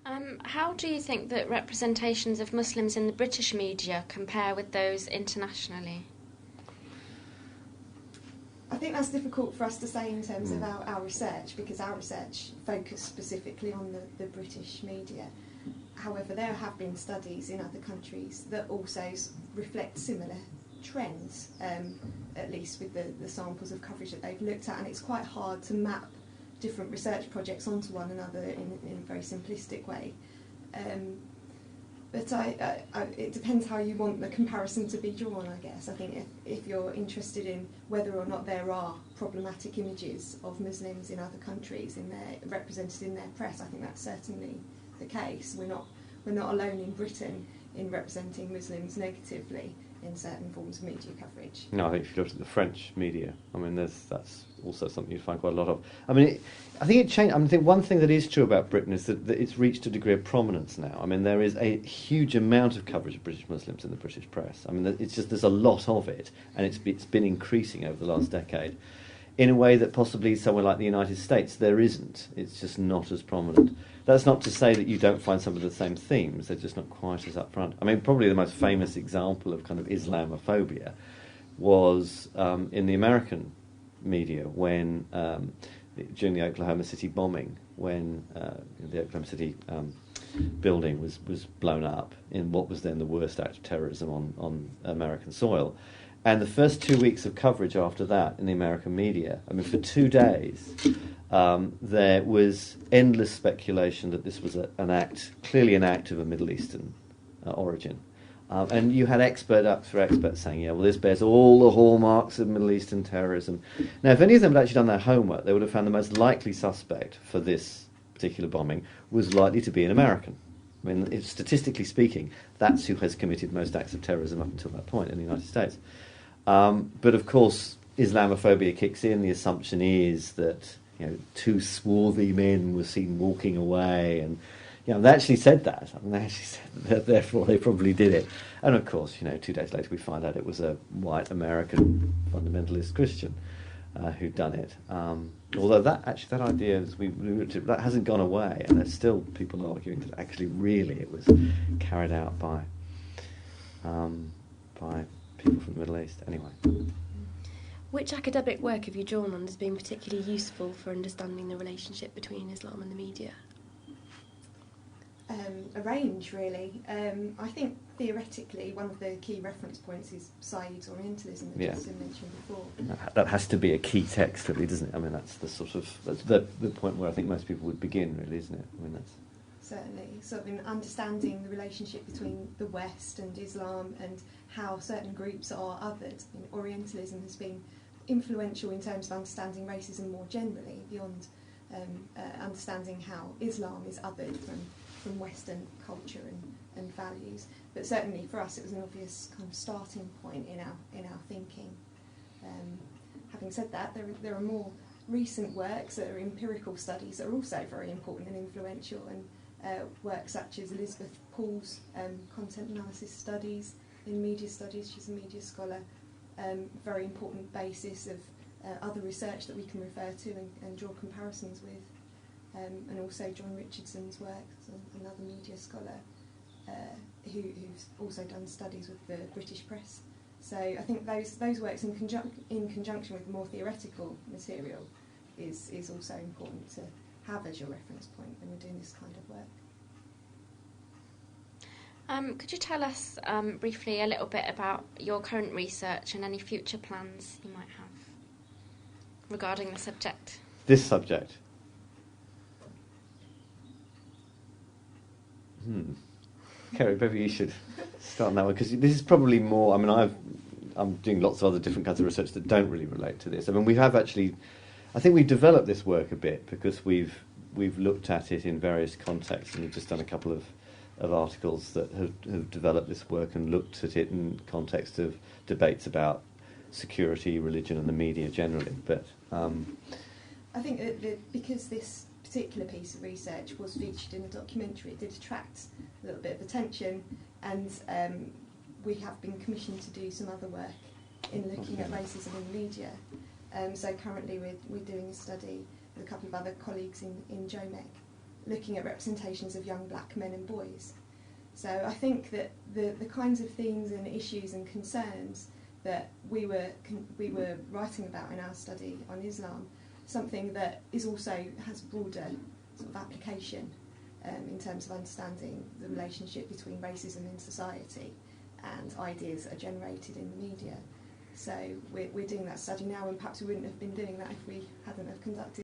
How do you think that representations of Muslims in the British media compare with those internationally? I think that's difficult for us to say in terms of our research, because our research focused specifically on the British media. However, there have been studies in other countries that also reflect similar trends, at least with the samples of coverage that they've looked at, and it's quite hard to map different research projects onto one another in a very simplistic way. But it depends how you want the comparison to be drawn, I guess. I think if you're interested in whether or not there are problematic images of Muslims in other countries represented in their press, I think that's certainly the case. We're not alone in Britain in representing Muslims negatively in certain forms of media coverage. No, I think if you look at the French media, I mean, that's also something you find quite a lot of. I mean, I think it changed. I mean, I think one thing that is true about Britain is that it's reached a degree of prominence now. I mean, there is a huge amount of coverage of British Muslims in the British press. I mean, it's just there's a lot of it, and it's been increasing over the last decade in a way that possibly somewhere like the United States there isn't. It's just not as prominent. That's not to say that you don't find some of the same themes, they're just not quite as upfront. I mean, probably the most famous example of kind of Islamophobia was in the American media when, during the Oklahoma City bombing, when the Oklahoma City building was blown up in what was then the worst act of terrorism on American soil. And the first 2 weeks of coverage after that in the American media, I mean, for 2 days, there was endless speculation that this was clearly an act of a Middle Eastern origin. And you had expert after expert saying, yeah, well, this bears all the hallmarks of Middle Eastern terrorism. Now, if any of them had actually done their homework, they would have found the most likely suspect for this particular bombing was likely to be an American. I mean, statistically speaking, that's who has committed most acts of terrorism up until that point in the United States. But of course, Islamophobia kicks in. The assumption is that two swarthy men were seen walking away, and they actually said that. I mean, they actually said that, therefore they probably did it. And of course, 2 days later we find out it was a white American fundamentalist Christian who'd done it. Although that idea, as we looked at, that hasn't gone away, and there's still people arguing that actually, really, it was carried out by people from the Middle East. Anyway. Which academic work have you drawn on as being particularly useful for understanding the relationship between Islam and the media? A range, really. I think theoretically one of the key reference points is Said's Orientalism that Justin mentioned before. That has to be a key text, really, doesn't it? I mean, that's the point where I think most people would begin, really, isn't it? I mean, that's certainly sort of in understanding the relationship between the West and Islam and how certain groups are othered. I mean, Orientalism has been influential in terms of understanding racism more generally, beyond understanding how Islam is othered from Western culture and values. But certainly for us it was an obvious kind of starting point in our thinking. Having said that, there are more recent works that are empirical studies that are also very important and influential, and works such as Elizabeth Paul's content analysis studies in media studies. She's a media scholar, very important basis of other research that we can refer to and draw comparisons with. And also John Richardson's work, another media scholar who's also done studies with the British press. So I think those works in conjunction with more theoretical material is also important to have as your reference point when you're doing this kind of work. Could you tell us briefly a little bit about your current research and any future plans you might have regarding the subject? This subject? Kerry, maybe you should start on that one, because this is probably more. I mean, I'm doing lots of other different kinds of research that don't really relate to this. I mean, we have actually. I think we've developed this work a bit because we've looked at it in various contexts, and we've just done a couple of articles that have developed this work and looked at it in context of debates about security, religion, and the media generally. But I think that because this particular piece of research was featured in a documentary, it did attract a little bit of attention, and we have been commissioned to do some other work in looking at racism in the media. So currently we're doing a study with a couple of other colleagues in JOMEC looking at representations of young black men and boys. So I think that the kinds of themes and issues and concerns that we were writing about in our study on Islam, something that is also has broader sort of application in terms of understanding the relationship between racism in society and ideas that are generated in the media. So we're doing that study now, and perhaps we wouldn't have been doing that if we hadn't have conducted